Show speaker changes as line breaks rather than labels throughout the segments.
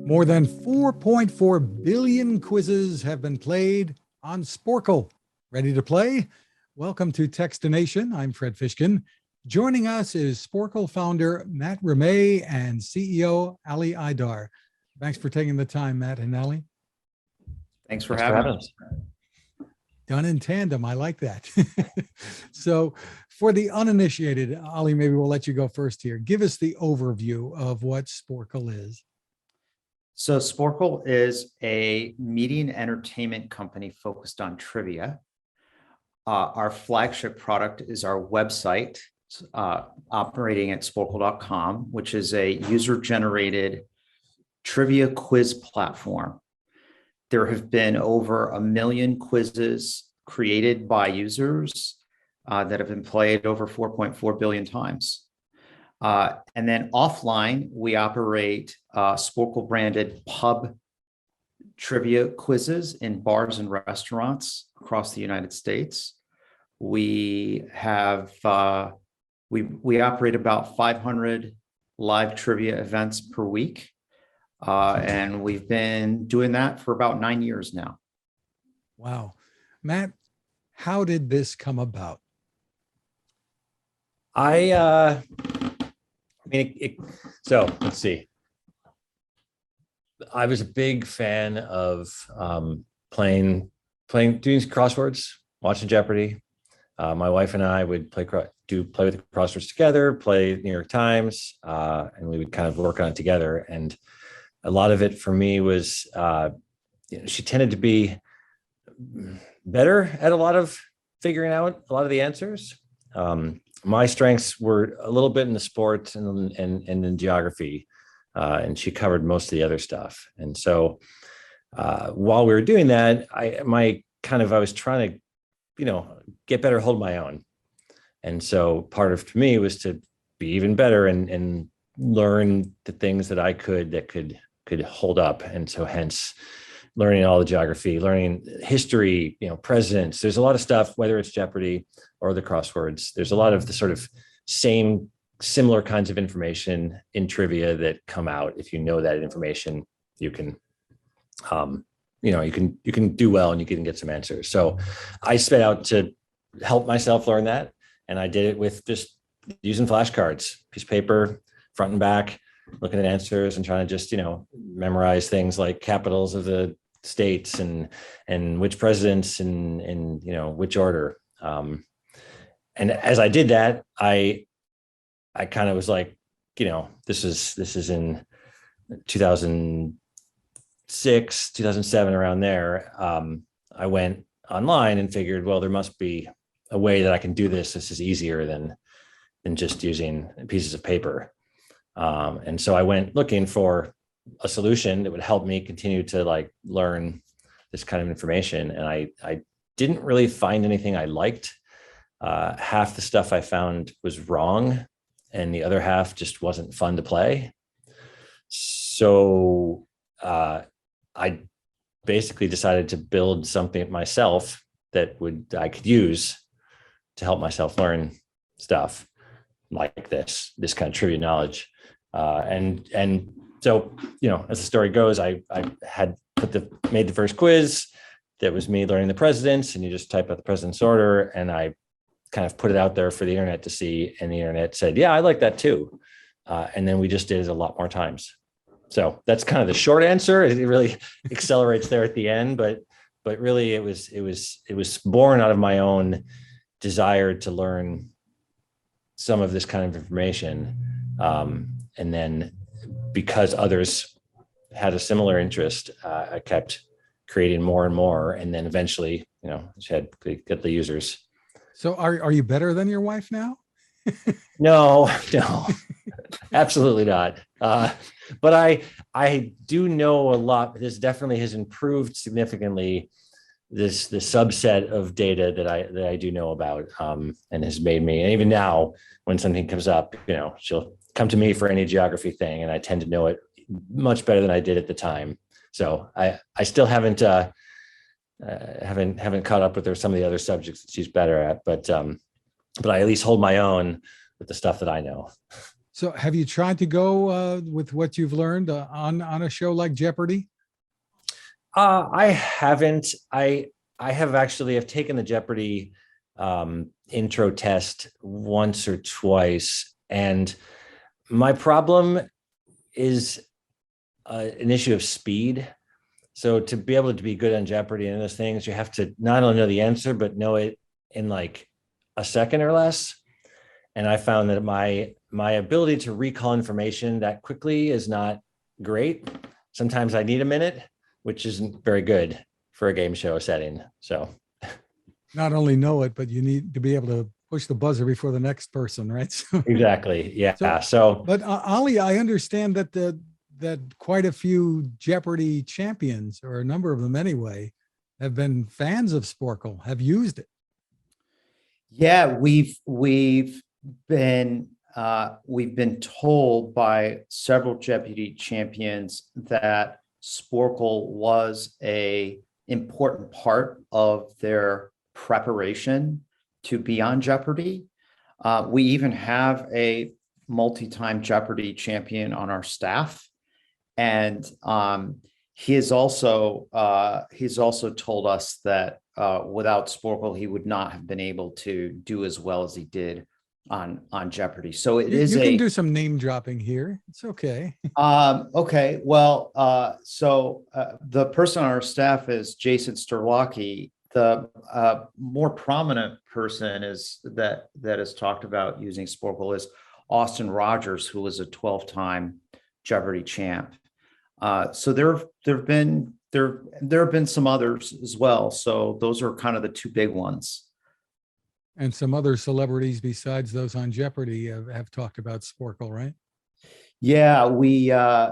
More than 4.4 billion quizzes have been played on Sporcle. Ready to play? Welcome to Techstination. I'm Fred Fishkin. Joining us is Sporcle founder Matt Ramme and CEO Ali Aydar. Thanks for taking the time, Matt and Ali.
Thanks for having us.
Done in tandem. I like that. So for the uninitiated, Ali, maybe we'll let you go first here. Give us the overview of what Sporcle is.
So Sporcle is a media and entertainment company focused on trivia. Our flagship product is our website, operating at sporcle.com, which is a user-generated trivia quiz platform. There have been over 1 million quizzes created by users that have been played over 4.4 billion times. And then offline, we operate Sporcle branded pub trivia quizzes in bars and restaurants across the United States. We have we operate about 500 live trivia events per week. And we've been doing that for about 9 years now.
Wow. Matt, how did this come about?
So let's see. I was a big fan of doing crosswords, watching Jeopardy. My wife and I would play with the crosswords together, play New York Times, and we would kind of work on it together. And a lot of it for me was, she tended to be better at a lot of figuring out a lot of the answers. My strengths were a little bit in the sports and in geography, and she covered most of the other stuff. And so while we were doing that, I was trying to, get better, hold my own. And so part of for me was to be even better and learn the things that I could hold up. And so hence learning all the geography, learning history, presidents. There's a lot of stuff, whether it's Jeopardy or the crosswords, there's a lot of the sort of similar kinds of information in trivia that come out. If you know that information, you can, you can do well and you can get some answers. So I set out to help myself learn that. And I did it with just using flashcards, piece of paper, front and back, looking at answers and trying to just, memorize things like capitals of the states and which presidents and which order. And as I did that, I kind of was like, this is in 2006, 2007, around there. I went online and figured, well, there must be a way that I can do this. This is easier than just using pieces of paper. And so I went looking for a solution that would help me continue to learn this kind of information. And I didn't really find anything I liked. Half the stuff I found was wrong and the other half just wasn't fun to play. So I basically decided to build something myself that I could use to help myself learn stuff like this kind of trivia knowledge. And so, as the story goes, I had made the first quiz that was me learning the presidents, and you just type out the president's order, and I kind of put it out there for the internet to see, and the internet said, yeah, I like that too. And then we just did it a lot more times. So that's kind of the short answer. It really accelerates there at the end, but really it was born out of my own desire to learn some of this kind of information. And then because others had a similar interest, I kept creating more and more. And then eventually, get the users.
So are you better than your wife now?
No, absolutely not. But I do know a lot. This definitely has improved significantly the subset of data that I do know about, and has made me, and even now when something comes up, she'll come to me for any geography thing, and I tend to know it much better than I did at the time. So I still haven't caught up with her some of the other subjects that she's better at, but I at least hold my own with the stuff that I know.
So have you tried to go with what you've learned on a show like Jeopardy?
I haven't. I have actually have taken the Jeopardy intro test once or twice, and my problem is an issue of speed. So to be able to be good on Jeopardy and those things, you have to not only know the answer, but know it in like a second or less. And I found that my ability to recall information that quickly is not great. Sometimes I need a minute, which isn't very good for a game show setting. So
Not only know it, but you need to be able to push the buzzer before the next person, right? So,
exactly. Yeah.
so
So
but Ali, I understand that that quite a few Jeopardy champions, or a number of them anyway, have been fans of Sporkle, have used it.
Yeah, we've been told by several Jeopardy champions that Sporkle was a important part of their preparation to be on Jeopardy. We even have a multi-time Jeopardy champion on our staff, and he's also told us that without Sporkle, he would not have been able to do as well as he did on Jeopardy. So
You can do some name dropping here. It's okay.
Okay. Well, the person on our staff is Jason Sterlocki. The more prominent person that has talked about using Sporkle is Austin Rogers, who was a 12-time Jeopardy champ. So there have been some others as well. So those are kind of the two big ones.
And some other celebrities besides those on Jeopardy have talked about Sporkle, right?
Yeah,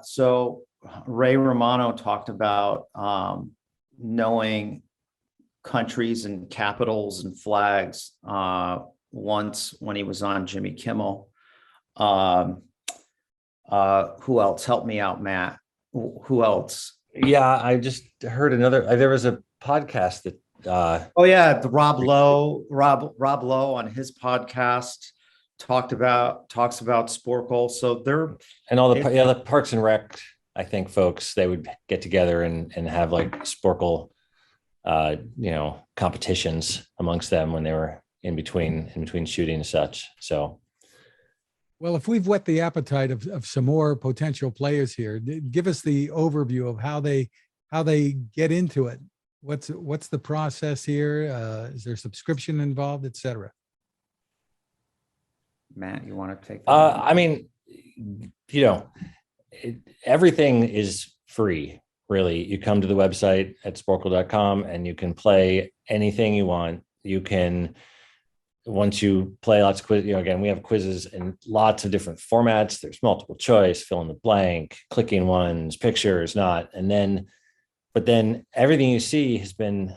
so Ray Romano talked about knowing countries and capitals and flags once when he was on Jimmy Kimmel. Who else? Help me out, Matt. Who else?
yeah, I just heard there was a podcast that
The Rob Lowe on his podcast talks about Sporkle. So they're
and all the Parks and Rec, I think folks, they would get together and have like Sporkle competitions amongst them when they were in between shooting and such. So
well, if we've whet the appetite of some more potential players here, give us the overview of how they get into it. What's the process here? Is there subscription involved, et cetera?
Matt, you want to take that?
I mean, everything is free, really. You come to the website at sporcle.com and you can play anything you want. You can, once you play lots of quizzes, again, we have quizzes in lots of different formats. There's multiple choice, fill in the blank, clicking ones, pictures, not, but then everything you see has been,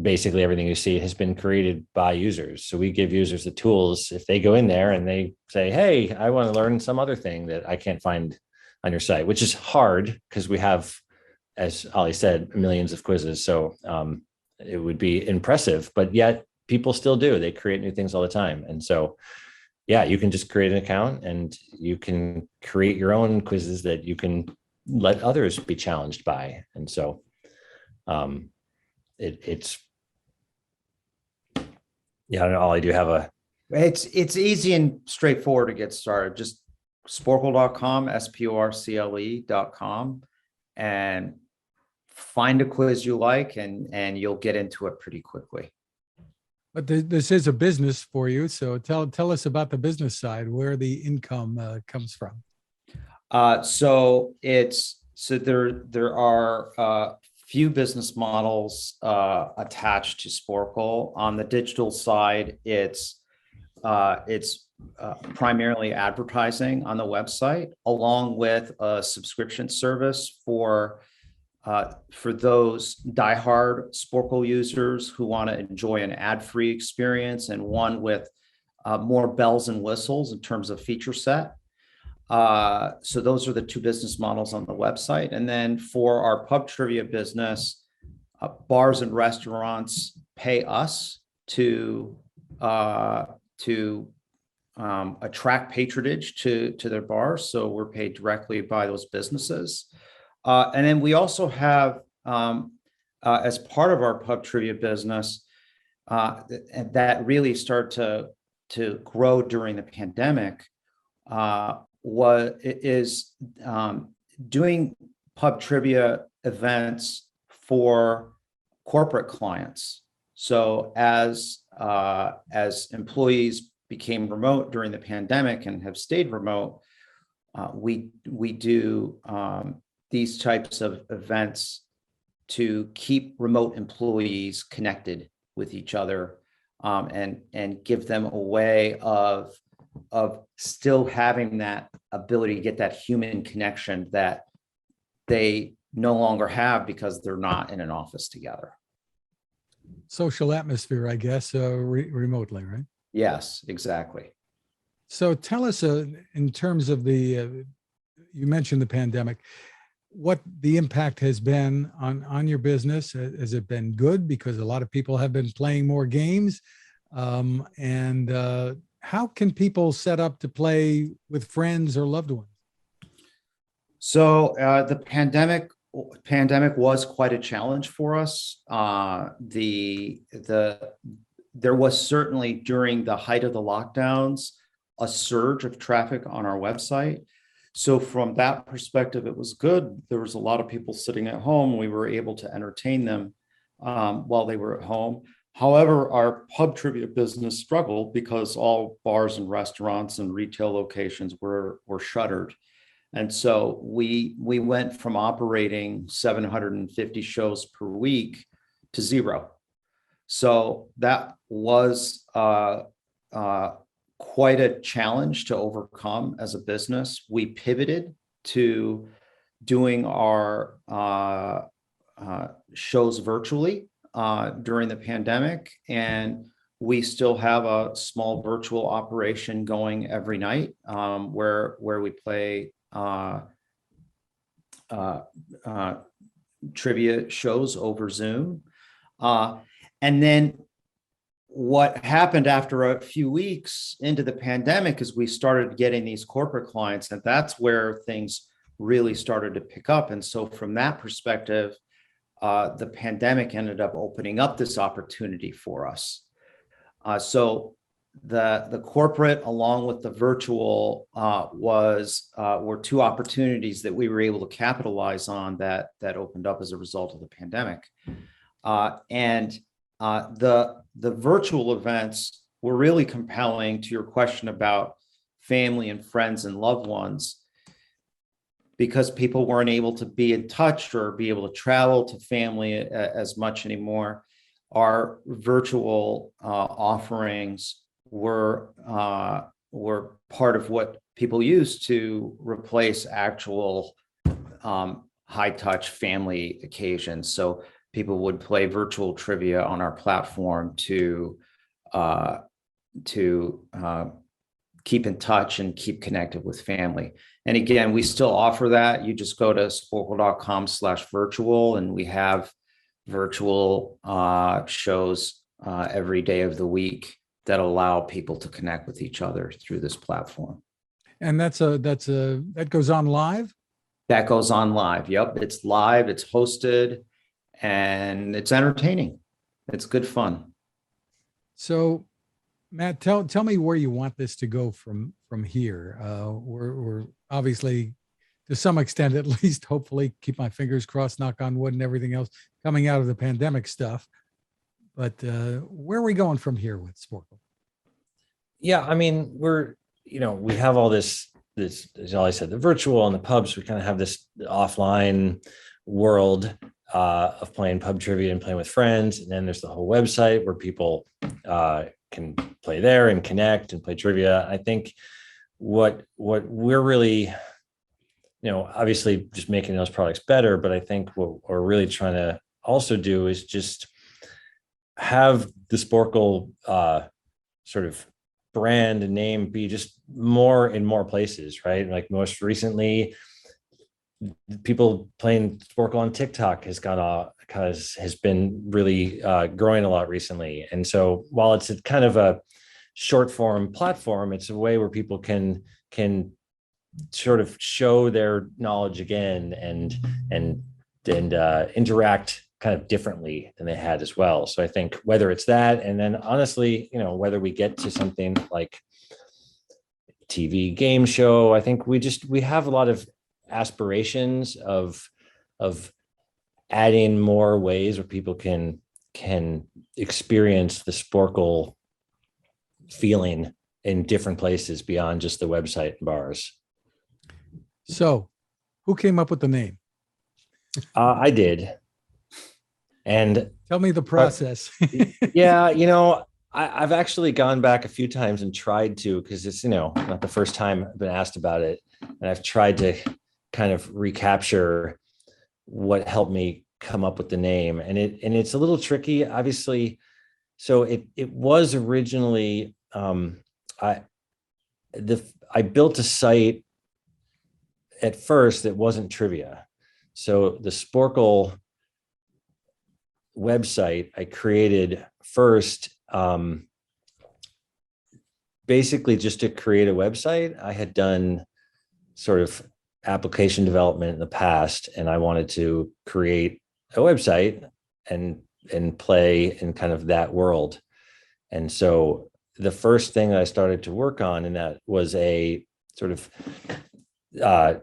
basically everything you see has been created by users. So we give users the tools. If they go in there and they say, hey, I want to learn some other thing that I can't find on your site, which is hard because we have, as Ali said, millions of quizzes. So it would be impressive, but yet people still do. They create new things all the time. And so, yeah, you can just create an account and you can create your own quizzes that you can let others be challenged by. And so it's Ollie, do you have
it's easy and straightforward to get started. Just sporcle.com, sporcle.com, and find a quiz you like and you'll get into it pretty quickly.
But this is a business for you. So tell us about the business side, where the income comes from.
There are few business models attached to Sporkle. On the digital side, it's primarily advertising on the website, along with a subscription service for those diehard Sporkle users who want to enjoy an ad-free experience, and one with more bells and whistles in terms of feature set. So those are the two business models on the website. And then for our pub trivia business, bars and restaurants pay us to attract patronage to their bars. So we're paid directly by those businesses. And then we also have, as part of our pub trivia business, and that really started to grow during the pandemic, is doing pub trivia events for corporate clients. So as employees became remote during the pandemic and have stayed remote, we do these types of events to keep remote employees connected with each other, and give them a way of still having that ability to get that human connection that they no longer have because they're not in an office together.
Social atmosphere, I guess, remotely, right?
Yes, exactly.
So tell us, in terms of you mentioned the pandemic, what the impact has been on your business. Has it been good because a lot of people have been playing more games? And how can people set up to play with friends or loved ones?
So the pandemic was quite a challenge for us. There was certainly, during the height of the lockdowns, a surge of traffic on our website. So from that perspective, it was good. There was a lot of people sitting at home. We were able to entertain them while they were at home. However, our pub trivia business struggled because all bars and restaurants and retail locations were shuttered. And so we went from operating 750 shows per week to 0. So that was quite a challenge to overcome as a business. We pivoted to doing our shows virtually during the pandemic, and we still have a small virtual operation going every night, where we play trivia shows over Zoom. And then what happened after a few weeks into the pandemic is we started getting these corporate clients, and that's where things really started to pick up. And so from that perspective, the pandemic ended up opening up this opportunity for us. So the corporate, along with the virtual, were two opportunities that we were able to capitalize on that opened up as a result of the pandemic. And the virtual events were really compelling, to your question about family and friends and loved ones, because people weren't able to be in touch or be able to travel to family as much anymore. Our virtual offerings were part of what people used to replace actual high touch family occasions. So people would play virtual trivia on our platform to keep in touch and keep connected with family. And again, we still offer that. You just go to sporcle.com/virtual, and we have virtual shows every day of the week that allow people to connect with each other through this platform.
And that goes on live?
That goes on live. Yep. It's live, it's hosted, and it's entertaining. It's good fun.
So Matt, tell me where you want this to go from here. We're obviously, to some extent, at least, hopefully, keep my fingers crossed, knock on wood, and everything else, coming out of the pandemic stuff. But where are we going from here with Sporcle?
Yeah, I mean, we have all this, as I said, the virtual and the pubs. We kind of have this offline world of playing pub trivia and playing with friends. And then there's the whole website where people can play there and connect and play trivia. I think what we're really, obviously just making those products better, but I think what we're really trying to also do is just have the Sporcle sort of brand and name be just more in more places, right? Like most recently, people playing Sporcle on TikTok has been really growing a lot recently. And so while it's a kind of short form platform. It's a way where people can sort of show their knowledge again and interact kind of differently than they had as well. So I think whether it's that, and then honestly, whether we get to something like TV game show, I think we have a lot of aspirations of adding more ways where people can experience the Sporcle feeling in different places beyond just the website and bars.
So who came up with the name?
I did. And
tell me the process.
Yeah, I've actually gone back a few times and tried to, because it's, not the first time I've been asked about it. And I've tried to kind of recapture what helped me come up with the name. And it's a little tricky, obviously. So it was originally, I built a site at first that wasn't trivia. So the Sporcle website I created first, basically just to create a website. I had done sort of application development in the past, and I wanted to create a website and play in kind of that world. And so the first thing that I started to work on in that was a sort of I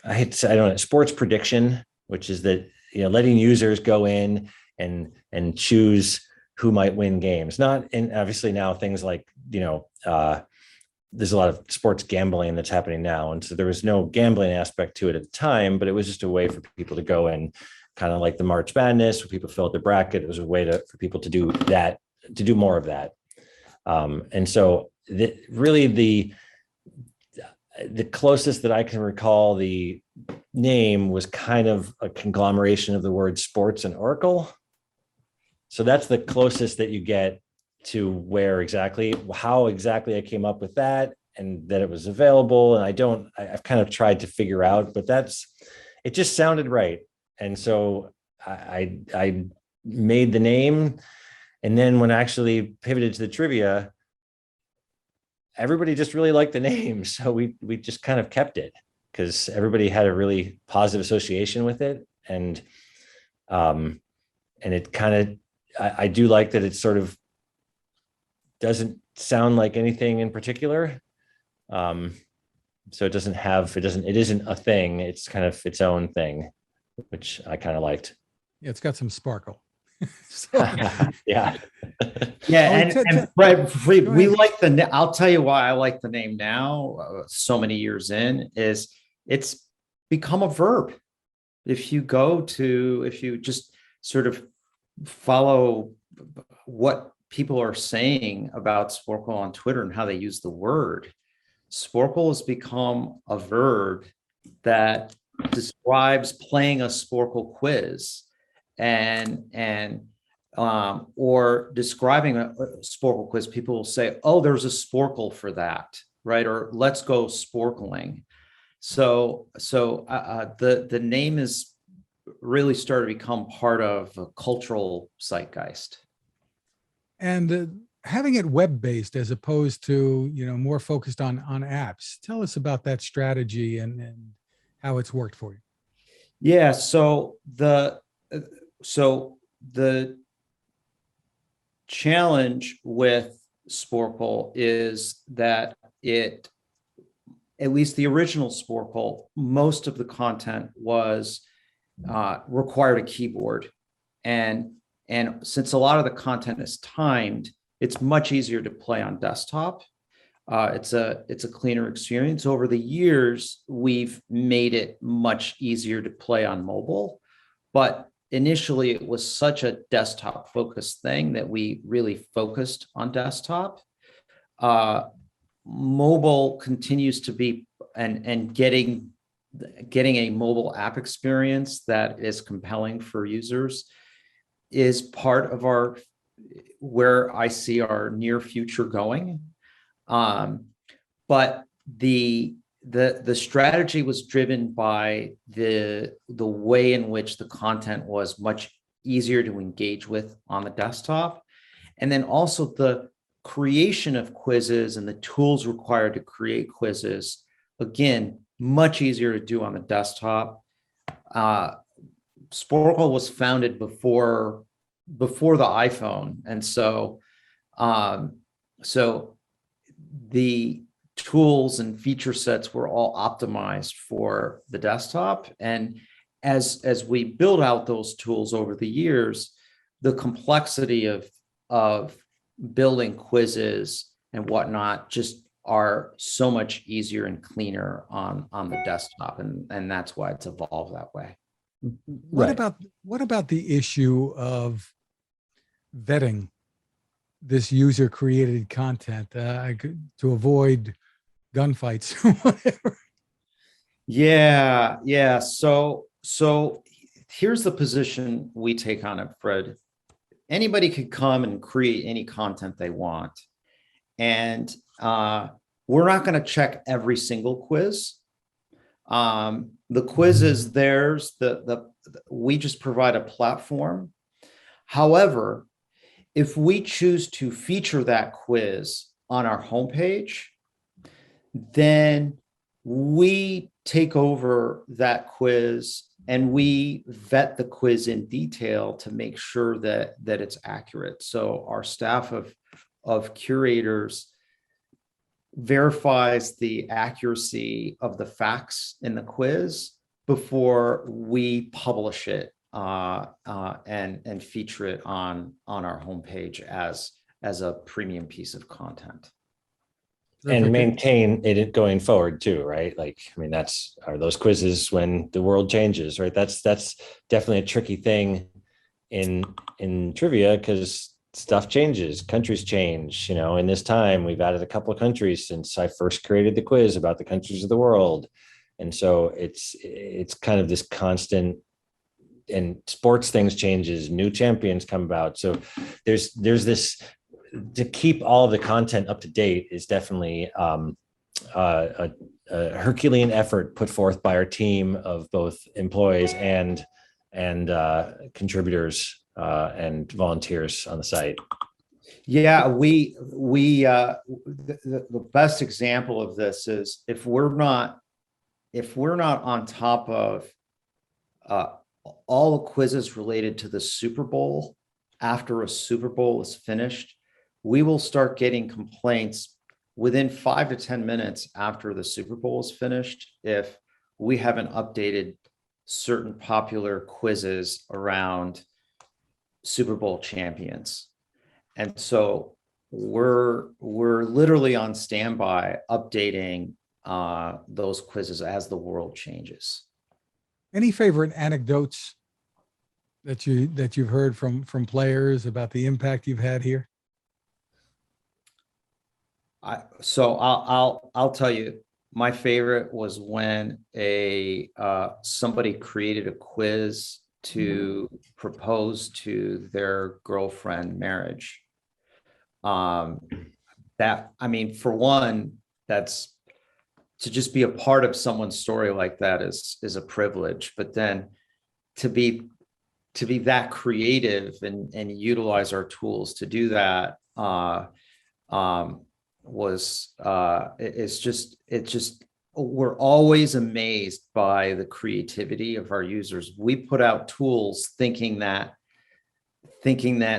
don't know, sports prediction, which is that, letting users go in and choose who might win games. And obviously now things like, there's a lot of sports gambling that's happening now. And so there was no gambling aspect to it at the time, but it was just a way for people to go in, kind of like the March Madness, where people fill out their bracket. It was a way for people to do that, to do more of that. And so really the closest that I can recall the name was kind of a conglomeration of the word sports and Oracle. So that's the closest that you get to how exactly I came up with that, and that it was available. And I've kind of tried to figure out, but it just sounded right. And so I made the name. And then when I actually pivoted to the trivia, everybody just really liked the name. So we just kind of kept it because everybody had a really positive association with it. And it kind of, I do like that it sort of doesn't sound like anything in particular. So it isn't a thing. It's kind of its own thing, which I kind of liked.
Yeah, it's got some sparkle.
Yeah. Yeah. And Fred, we like I'll tell you why I like the name now, so many years in, is it's become a verb. If you just sort of follow what people are saying about Sporcle on Twitter and how they use the word, Sporcle has become a verb that describes playing a Sporcle quiz or describing a Sporcle quiz. People will say, oh, there's a Sporcle for that, right? Or let's go sporkling. So the name is really started to become part of a cultural zeitgeist.
And having it web-based as opposed to, more focused on apps. Tell us about that strategy and how it's worked for you.
Yeah. So the challenge with Sporcle is that at least the original Sporcle, most of the content was required a keyboard. And since a lot of the content is timed, it's much easier to play on desktop. It's a cleaner experience. Over the years, we've made it much easier to play on mobile, but initially it was such a desktop focused thing that we really focused on desktop. Mobile continues to be, and getting a mobile app experience that is compelling for users is part of where I see our near future going. But the strategy was driven by the way in which the content was much easier to engage with on the desktop. And then also creation of quizzes and the tools required to create quizzes, again, much easier to do on the desktop. Sporcle was founded before the iPhone, and so the tools and feature sets were all optimized for the desktop. And as we build out those tools over the years, the complexity of building quizzes and whatnot just are so much easier and cleaner on the desktop, and that's why it's evolved that way.
What about the issue of vetting this user created content to avoid gunfights or whatever?
Yeah. So here's the position we take on it, Fred. Anybody could come and create any content they want, and we're not going to check every single quiz. The quiz is theirs. We just provide a platform. However, if we choose to feature that quiz on our homepage, then we take over that quiz and we vet the quiz in detail to make sure that it's accurate. So our staff of curators verifies the accuracy of the facts in the quiz before we publish it and feature it on our homepage as a premium piece of content.
And maintain it going forward too, right? Like, I mean, are those quizzes when the world changes, right? That's definitely a tricky thing in trivia, because stuff changes, countries change. In this time, we've added a couple of countries since I first created the quiz about the countries of the world. And so it's kind of this constant, and sports things changes, new champions come about. So there's this, to keep all of the content up to date is definitely a Herculean effort put forth by our team of both employees and contributors and volunteers on the site.
Yeah, the best example of this is if we're not on top of all the quizzes related to the Super Bowl after a Super Bowl is finished, we will start getting complaints within 5 to 10 minutes after the Super Bowl is finished if we haven't updated certain popular quizzes around Super Bowl champions. And so we're literally on standby updating those quizzes as the world changes.
Any favorite anecdotes that you've heard from players about the impact you've had here?
I'll tell you, my favorite was when somebody created a quiz to propose to their girlfriend marriage. For one, that's to just be a part of someone's story like that is a privilege. But then to be that creative and utilize our tools to do that we're always amazed by the creativity of our users. We put out tools thinking that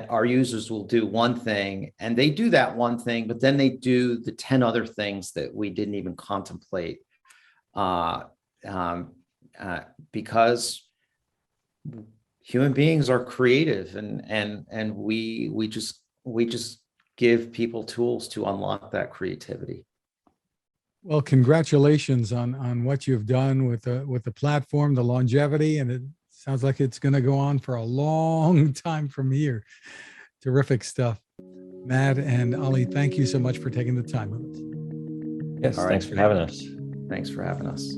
our users will do one thing, and they do that one thing, but then they do the 10 other things that we didn't even contemplate because human beings are creative, and we just give people tools to unlock that creativity.
Well, congratulations on what you've done with the platform, the longevity, and it sounds like it's going to go on for a long time from here. Terrific stuff. Matt and Ali, thank you so much for taking the time with us.
Yes, thanks for having us.
Thanks for having us.